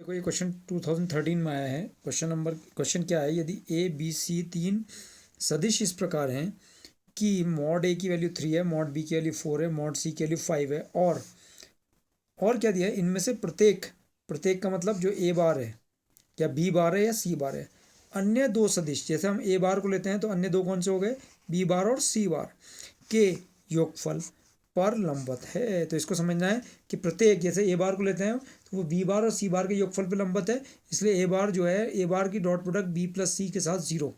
देखो ये क्वेश्चन 2013 में आया है। क्वेश्चन क्या है, यदि ए बी सी तीन सदिश इस प्रकार हैं कि मॉड ए की वैल्यू 3 है, मॉड बी की वैल्यू 4 है, मॉड सी की वैल्यू 5 है, और क्या दिया है, इनमें से प्रत्येक का मतलब जो ए बार है या बी बार है या सी बार है, अन्य दो सदिश, जैसे हम ए बार को लेते हैं तो अन्य दो कौन से हो गए, बी बार और सी बार के योगफल पर लंबवत है। तो इसको समझना है कि प्रत्येक, जैसे ए बार को लेते हैं तो वो बी बार और सी बार के योगफल पर लंबवत है, इसलिए ए बार जो है, ए बार की डॉट प्रोडक्ट बी प्लस सी के साथ 0।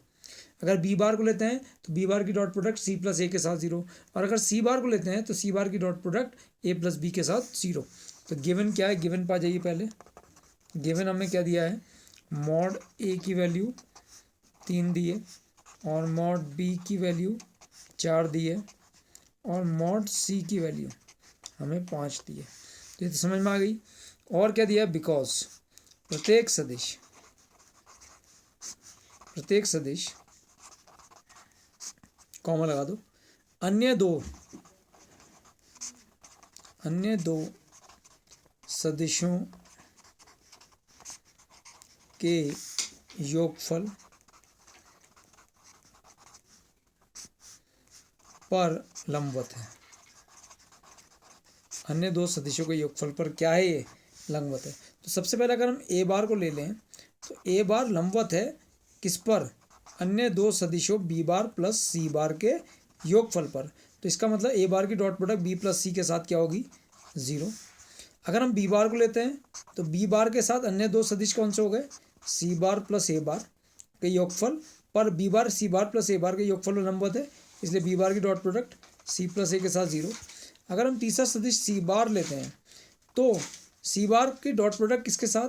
अगर बी बार को लेते हैं तो बी बार की डॉट प्रोडक्ट सी प्लस ए के साथ 0, और अगर सी बार को लेते हैं तो सी बार की dot product A plus B के साथ 0। तो गिवन क्या है, गिवन पा जाइए पहले। गिवन हमें क्या दिया है, मॉड ए की वैल्यू 3 दी है, और मॉड बी की वैल्यू 4 दी है, और मॉड सी की वैल्यू हमें 5 दी है। तो ये तो समझ में आ गई। और क्या दिया है, बिकॉज प्रत्येक सदिश कॉमा लगा दो, अन्य दो सदिशों के योगफल पर लंबवत है। अन्य दो सदिशों के योगफल पर क्या है, ये लंबवत है। तो सबसे पहले अगर हम ए बार को ले लें तो ए बार लंबवत है किस पर, अन्य दो सदिशों बी बार प्लस सी बार के योगफल पर। तो इसका मतलब ए बार की डॉट प्रोडक्ट बी प्लस सी के साथ क्या होगी, 0। अगर हम बी बार को लेते हैं तो बी बार के साथ अन्य दो सदिश कौन से हो गए, सी बार प्लस ए बार के योगफल पर बी बार सी बार प्लस ए बार के योगफल में लंबवत है, इसलिए बी बार की डॉट प्रोडक्ट सी प्लस ए के साथ 0। अगर हम तीसरा सदिश सी बार लेते हैं तो सी बार की डॉट प्रोडक्ट किसके साथ,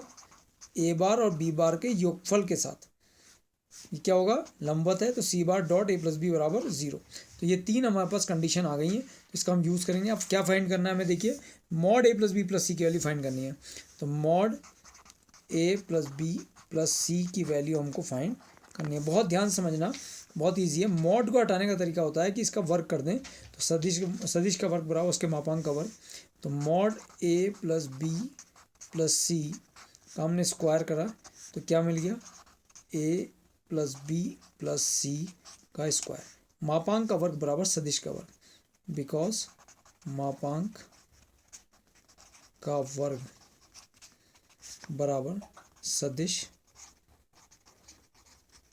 ए बार और बी बार के योगफल के साथ, ये क्या होगा, लंबवत है। तो C bar dot A plus B बराबर 0। तो ये तीन हमारे पास कंडीशन आ गई हैं, तो इसका हम यूज़ करेंगे। अब क्या फाइंड करना है हमें, देखिए, mod A plus B plus C की वैल्यू फाइंड करनी है। तो mod A plus B plus C की वैल्यू हमको फाइंड करनी है। बहुत ध्यान समझना, बहुत ईजी है। मॉड को हटाने का तरीका होता है कि इसका वर्क कर दें, तो सदिश का वर्क बराबर उसके मापांक का वर्क। तो mod A plus B plus सी का हमने स्क्वायर करा तो क्या मिल गया, ए प्लस बी प्लस सी का स्क्वायर। मापांक का वर्ग बराबर सदिश का वर्ग, बिकॉज मापांक का वर्ग बराबर सदिश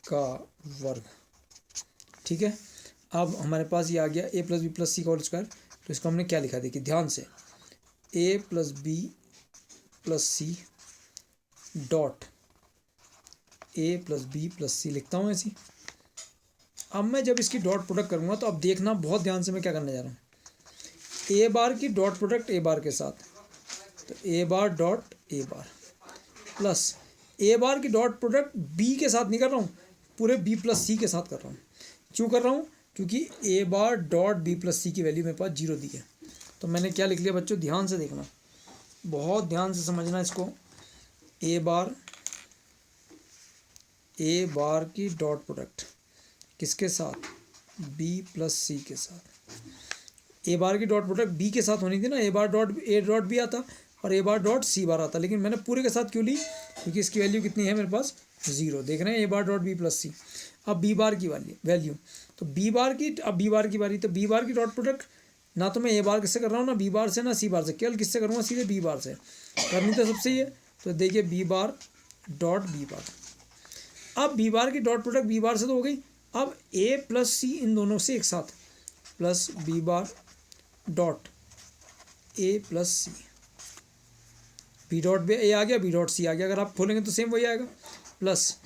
का वर्ग। ठीक है, अब हमारे पास ये आ गया ए प्लस बी प्लस सी का होल स्क्वायर। तो इसको हमने क्या लिखा, देखिए ध्यान से, A plus B plus C dot A plus B plus C लिखता हूँ ऐसी। अब मैं जब इसकी डॉट प्रोडक्ट करूँगा तो अब देखना बहुत ध्यान से मैं क्या करने जा रहा हूँ, ए बार की डॉट प्रोडक्ट ए बार के साथ, तो ए बार डॉट ए बार प्लस ए बार की डॉट प्रोडक्ट बी के साथ नहीं कर रहा हूँ, पूरे बी प्लस सी के साथ कर रहा हूँ। क्यों कर रहा हूँ, क्योंकि ए bar dot B plus C की वैल्यू मेरे पास 0 दी है। तो मैंने क्या लिख लिया बच्चों, ध्यान से देखना, बहुत ध्यान से समझना इसको। ए बार की डॉट प्रोडक्ट किसके साथ, बी प्लस सी के साथ। ए बार की डॉट प्रोडक्ट बी के साथ होनी थी ना, A bar dot A dot B आता और ए बार डॉट सी बार आता, लेकिन मैंने पूरे के साथ क्यों ली, क्योंकि इसकी वैल्यू कितनी है मेरे पास, 0। देख रहे हैं, ए बार डॉट बी प्लस सी। अब बी बार की वैल्यू, तो बी बार की, अब बी बार की बारी, तो बी बार की डॉट प्रोडक्ट ना तो मैं ए बार किससे कर रहा हूँ, ना बी बार से, ना सी बार से, केवल किससे करूँगा, सीधे बी बार से करनी तो सबसे ही है। तो देखिए B bar dot B bar, अब बी बार की डॉट प्रोडक्ट बी बार से तो हो गई। अब ए प्लस सी इन दोनों से एक साथ, plus B bar dot A plus C, B dot B A आ गया, बी डॉट सी आ गया, अगर आप खोलेंगे तो सेम वही आएगा, प्लस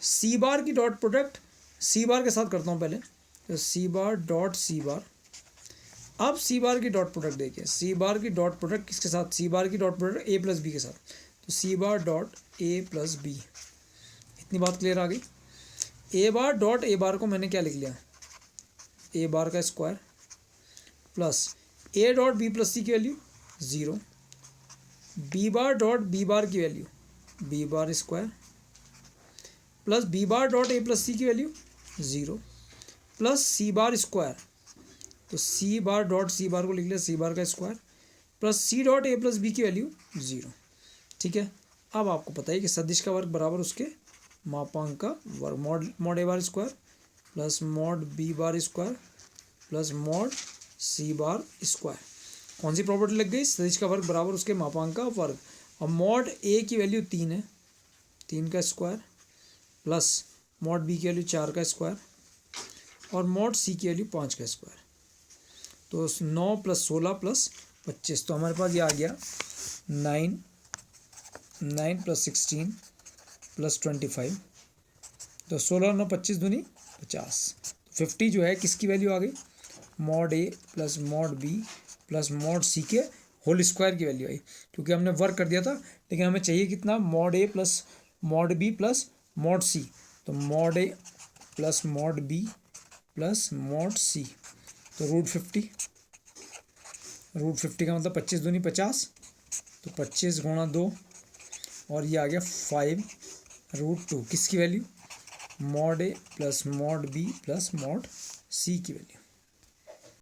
सी बार की डॉट प्रोडक्ट सी बार के साथ करता हूँ पहले, तो सी बार डॉट सी बार। अब सी बार की डॉट प्रोडक्ट देखिए, सी बार की डॉट प्रोडक्ट किसके साथ, सी बार की dot product A plus B के साथ, तो C bar dot A plus B. इतनी बात क्लियर आ गई। ए बार डॉट ए बार को मैंने क्या लिख लिया, ए बार का square plus A dot B plus C की value 0, B bar dot B bar की value B bar square plus B bar dot A plus C की value 0 plus C bar square, तो C bar dot C बार को लिख लिया C bar का square plus C dot A plus B की value 0। ठीक है, अब आपको पता है कि सदिश का वर्ग बराबर उसके मापांक का वर्ग, mod A bar square plus mod B bar square plus mod C bar square. कौन सी प्रॉपर्टी लग गई? सदिश का वर्ग बराबर उसके मापांक का वर्ग। और मॉड ए की वैल्यू 3 है, 3 का स्क्वायर प्लस मॉड बी की वैल्यू 4 का स्क्वायर और मॉड सी की वैल्यू 5 का स्क्वायर। तो 9 प्लस 16 प्लस 25, तो हमारे पास ये आ गया 9 प्लस 16 प्लस 25, तो 16 9 25 दूनी 50। 50 जो है किसकी वैल्यू आ गई? Mod A plus mod B plus mod C के होल स्क्वायर की वैल्यू आई, क्योंकि हमने वर्क कर दिया था। लेकिन हमें चाहिए कितना? Mod A plus mod B plus mod C. तो mod A plus mod B plus mod C, तो √50। √50 का मतलब 25 दूनी 50, तो 25 गुणा 2 और ये आ गया 5√2। किसकी वैल्यू? Mod A plus mod B plus mod C की वैल्यू।